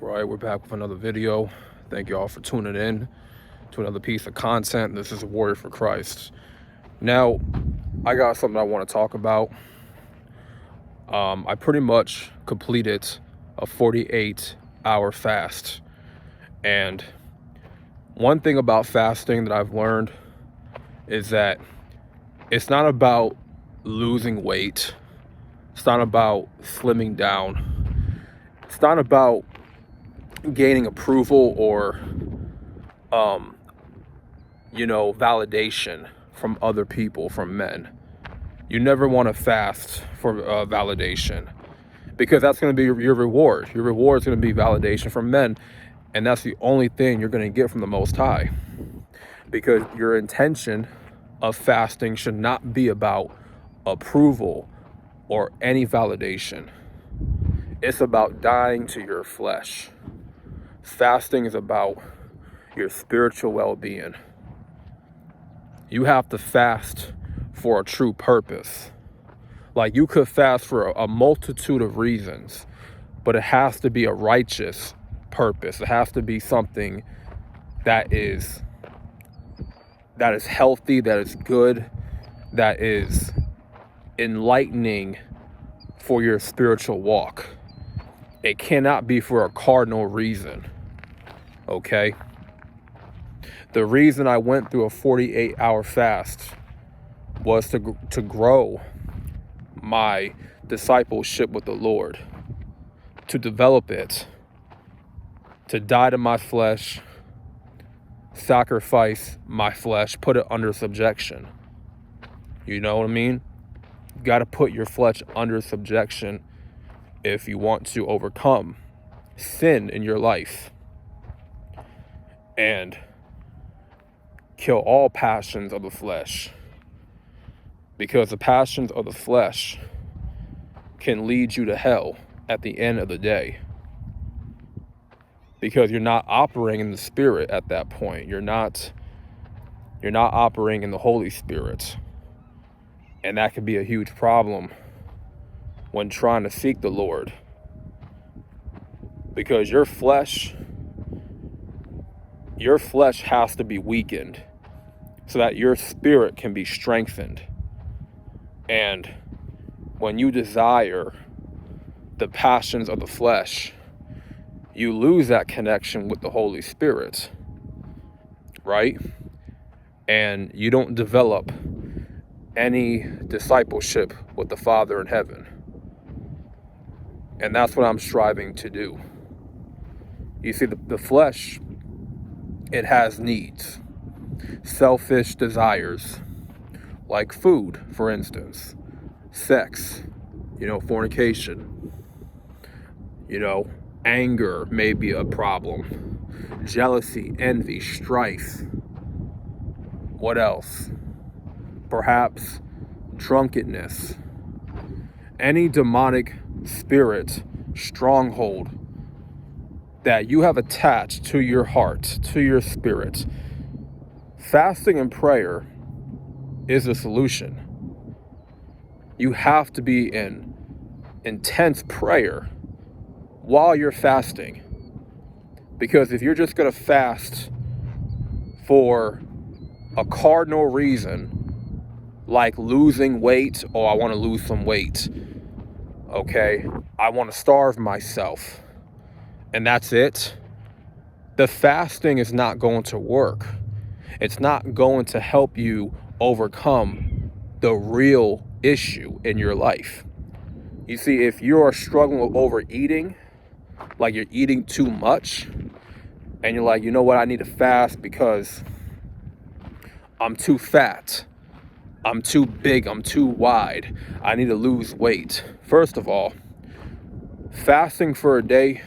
Right, we're back with another video. Thank you all for tuning in to another piece of content. This is a Warrior for Christ. Now, I got something I want to talk about. I pretty much completed a 48-hour fast. And one thing about fasting that I've learned is that it's not about losing weight. It's not about slimming down. It's not about gaining approval or validation from other people, from men. You never want to fast for validation, because that's going to be your reward. Your reward is going to be validation from men, and that's the only thing you're going to get from the Most High, because your intention of fasting should not be about approval or any validation. It's about dying to your flesh. Fasting is about your spiritual well-being. You have to fast for a true purpose. Like, you could fast for a multitude of reasons, but it has to be a righteous purpose. It has to be something that is healthy, that is good, that is enlightening for your spiritual walk. It cannot be for a cardinal reason. Okay? The reason I went through a 48-hour fast was to grow my discipleship with the Lord, to develop it, to die to my flesh, sacrifice my flesh, put it under subjection. You know what I mean? You got to put your flesh under subjection if you want to overcome sin in your life and kill all passions of the flesh, because the passions of the flesh can lead you to hell at the end of the day, because you're not operating in the Spirit at that point. You're not operating in the Holy Spirit, and that can be a huge problem when trying to seek the Lord, because your flesh has to be weakened so that your spirit can be strengthened. And when you desire the passions of the flesh, you lose that connection with the Holy Spirit, right? And you don't develop any discipleship with the Father in heaven. And that's what I'm striving to do. You see, the flesh, it has needs, selfish desires, like food, for instance, sex, fornication, anger may be a problem, jealousy, envy, strife. What else? Perhaps drunkenness. Any demonic spirit, stronghold that you have attached to your heart, to your spirit. Fasting and prayer is a solution. You have to be in intense prayer while you're fasting, because if you're just going to fast for a cardinal reason, like losing weight, I want to lose some weight, okay, I want to starve myself, and that's it, the fasting is not going to work. It's not going to help you overcome the real issue in your life. You see, if you're struggling with overeating, like you're eating too much, and you're like, you know what, I need to fast because I'm too fat, I'm too big, I'm too wide, I need to lose weight. First of all, fasting for a day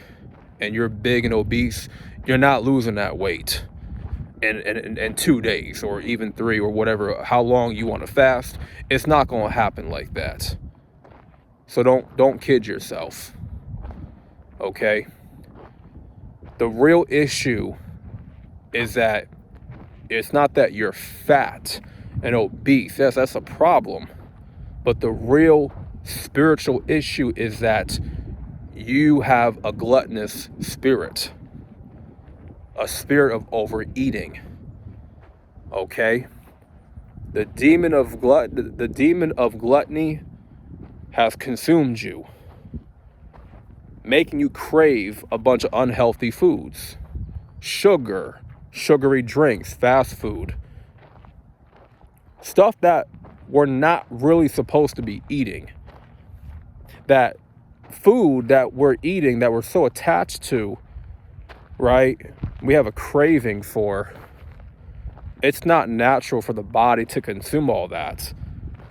and you're big and obese, you're not losing that weight in 2 days or even 3 or whatever, how long you want to fast. It's not going to happen like that. So don't kid yourself, okay? The real issue is that it's not that you're fat and obese. Yes, that's a problem. But the real spiritual issue is that you have a gluttonous spirit, a spirit of overeating. Okay? The demon of gluttony has consumed you, making you crave a bunch of unhealthy foods, sugar, sugary drinks, fast food, stuff that we're not really supposed to be eating. That food that we're eating, that we're so attached to, right? We have a craving for. It's not natural for the body to consume all that.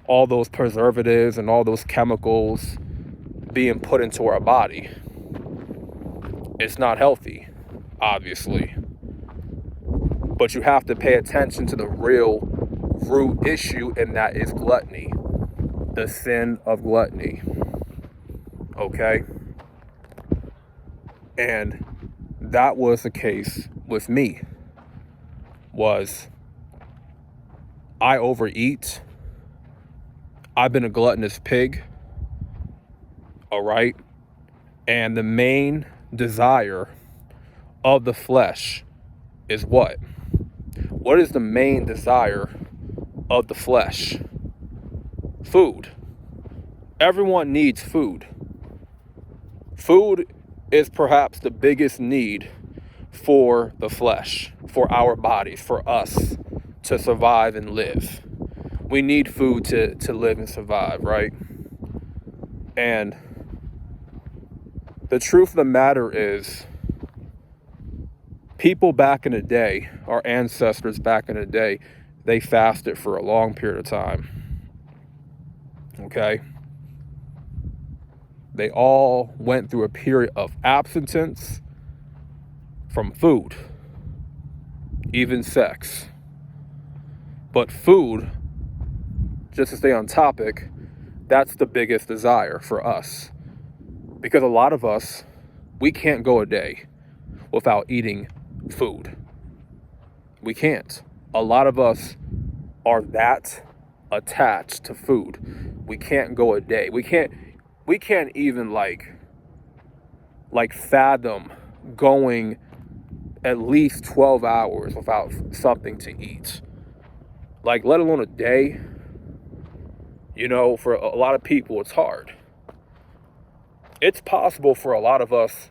All those preservatives and all those chemicals being put into our body. It's not healthy, obviously. But you have to pay attention to the real root issue, and that is gluttony. The sin of gluttony. Okay? And that was the case with me. Was I overeat. I've been a gluttonous pig. All right? And the main desire of the flesh is what? What is the main desire of the flesh? Food. Everyone needs food. Food is perhaps the biggest need for the flesh, for our bodies, for us to survive and live. We need food to live and survive, right? And the truth of the matter is, people back in the day, our ancestors back in the day, they fasted for a long period of time. Okay? They all went through a period of abstinence from food, even sex. But food, just to stay on topic, that's the biggest desire for us. Because a lot of us, we can't go a day without eating food. We can't. A lot of us are that attached to food. We can't go a day. We can't even like fathom going at least 12 hours without something to eat. Like, let alone a day. You know, for a lot of people, it's hard. It's possible for a lot of us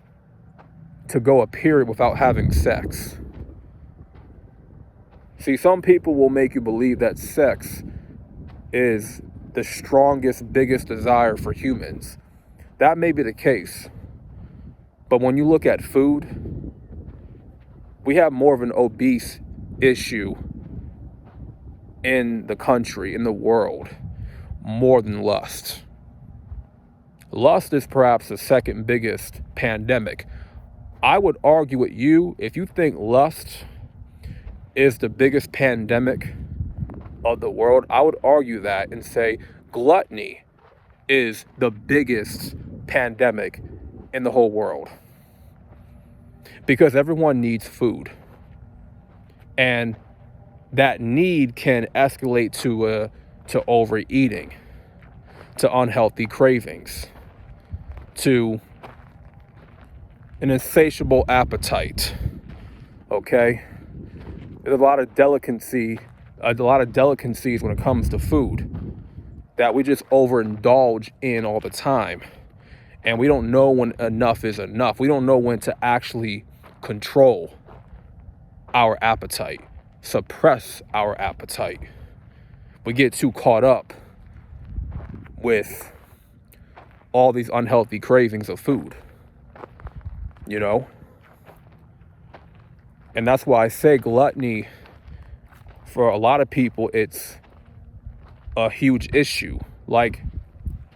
to go a period without having sex. See, some people will make you believe that sex is the strongest, biggest desire for humans. That may be the case. But when you look at food, we have more of an obese issue in the country, in the world, more than lust. Lust is perhaps the second biggest pandemic. I would argue with you, if you think lust is the biggest pandemic of the world, I would argue that and say gluttony is the biggest pandemic in the whole world. Because everyone needs food. And that need can escalate to overeating, to unhealthy cravings, to an insatiable appetite. Okay? There's a lot of delicacies when it comes to food that we just overindulge in all the time. And we don't know when enough is enough. We don't know when to actually control our appetite, suppress our appetite. We get too caught up with all these unhealthy cravings of food, you know? And that's why I say gluttony, for a lot of people, it's a huge issue. Like,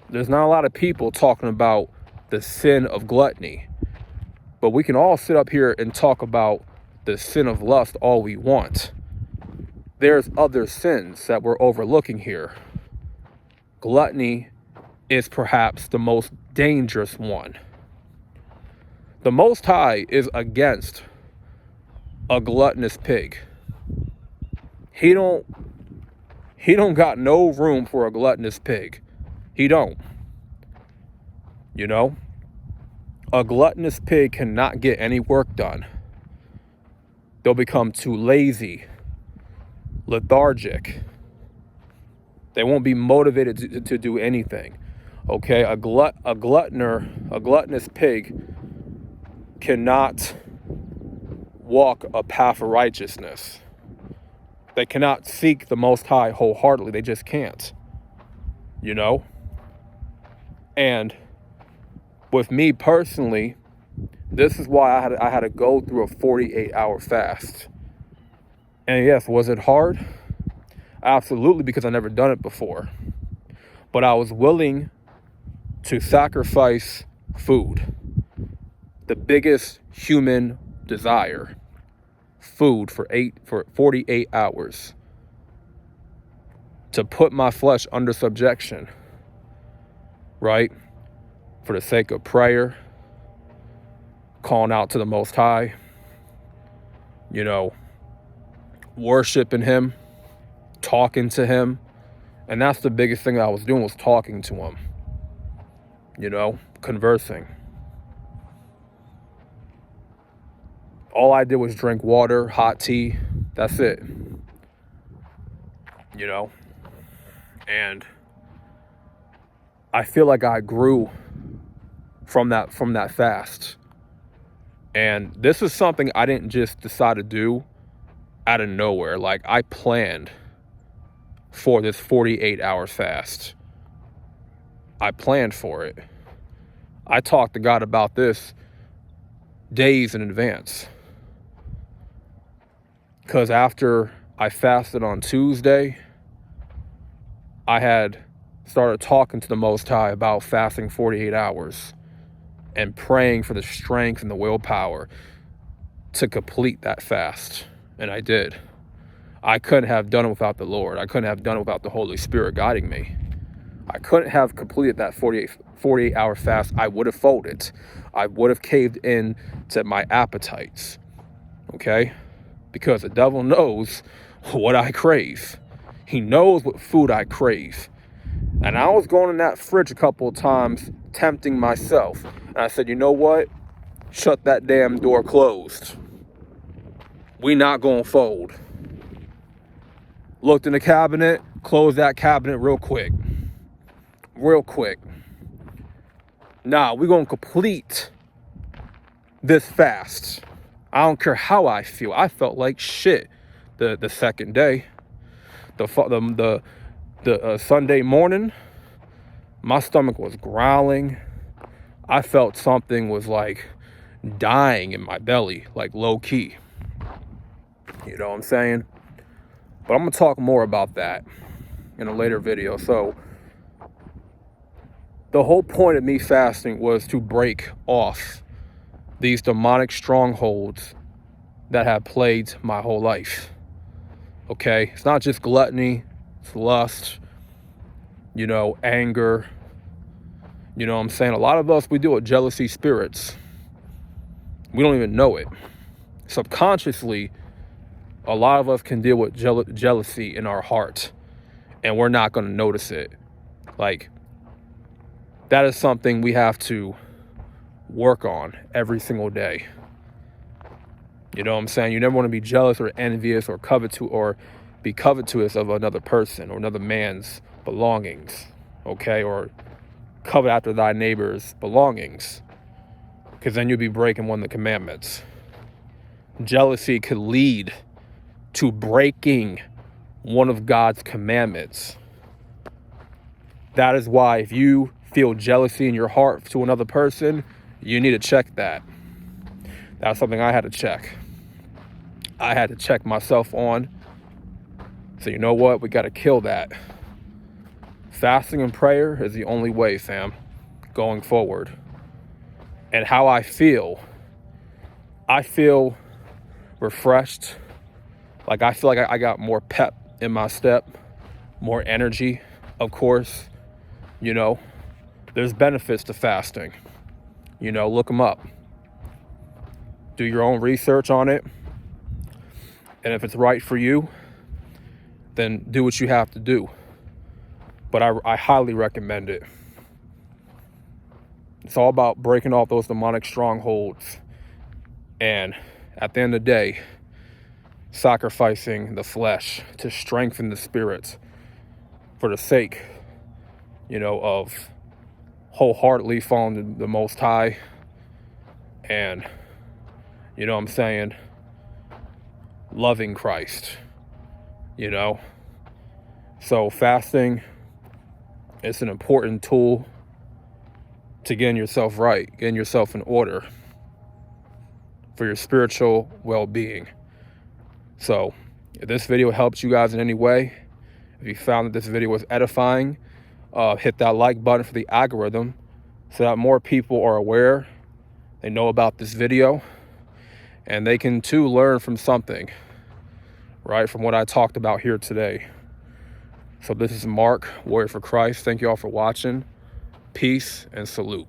there's not a lot of people talking about the sin of gluttony. But we can all sit up here and talk about the sin of lust all we want. There's other sins that we're overlooking here. Gluttony is perhaps the most dangerous one. The Most High is against a gluttonous pig. He don't got no room for a gluttonous pig. He don't. You know? A gluttonous pig cannot get any work done. They'll become too lazy, lethargic. They won't be motivated to do anything. Okay, a gluttonous pig cannot walk a path of righteousness. They cannot seek the Most High wholeheartedly. They just can't. You know? And with me personally, this is why I had to go through a 48-hour fast. And yes, was it hard? Absolutely, because I never done it before. But I was willing to sacrifice food. The biggest human desire. Food for 48 hours. To put my flesh under subjection. Right? For the sake of prayer. Calling out to the Most High. You know, worshiping Him. Talking to Him. And that's the biggest thing I was doing, was talking to Him. You know, conversing. All I did was drink water, hot tea. That's it. You know? And I feel like I grew from that fast. And this is something I didn't just decide to do out of nowhere. Like, I planned for this 48-hour fast. I planned for it. I talked to God about this days in advance. Because after I fasted on Tuesday, I had started talking to the Most High about fasting 48 hours and praying for the strength and the willpower to complete that fast. And I did. I couldn't have done it without the Lord. I couldn't have done it without the Holy Spirit guiding me. I couldn't have completed that 48-hour fast. I would have folded. I would have caved in to my appetites. Okay? Because the devil knows what I crave. He knows what food I crave. And I was going in that fridge a couple of times, tempting myself. And I said, you know what? Shut that damn door closed. We not gonna fold. Looked in the cabinet, closed that cabinet real quick. Real quick. Nah, we gonna complete this fast. I don't care how I feel. I felt like shit the second day. The Sunday morning, my stomach was growling. I felt something was like dying in my belly, like low key. You know what I'm saying? But I'm gonna talk more about that in a later video. So the whole point of me fasting was to break off these demonic strongholds that have plagued my whole life. Okay? It's not just gluttony, it's lust, you know, anger. You know what I'm saying? A lot of us, we deal with jealousy spirits. We don't even know it. Subconsciously, a lot of us can deal with jealousy in our heart, and we're not going to notice it. Like, that is something we have to work on every single day. You know what I'm saying? You never want to be jealous or envious or be covetous of another person or another man's belongings, okay? Or covet after thy neighbor's belongings, because then you'll be breaking one of the commandments. Jealousy could lead to breaking one of God's commandments. That is why if you feel jealousy in your heart to another person, you need to check that. That's something I had to check. I had to check myself on. So you know what? We got to kill that. Fasting and prayer is the only way, fam, going forward. And how I feel refreshed. Like, I feel like I got more pep in my step, more energy, of course. You know, there's benefits to fasting. You know, look them up. Do your own research on it. And if it's right for you, then do what you have to do. But I highly recommend it. It's all about breaking off those demonic strongholds. And at the end of the day, sacrificing the flesh to strengthen the spirit for the sake, of wholeheartedly following the Most High. And, what I'm saying, loving Christ, So fasting is an important tool to getting yourself right, getting yourself in order for your spiritual well-being. So if this video helped you guys in any way, if you found that this video was edifying, hit that like button for the algorithm so that more people are aware, they know about this video, and they can too learn from something, right, from what I talked about here today. So this is Mark, Warrior for Christ. Thank you all for watching. Peace and salute.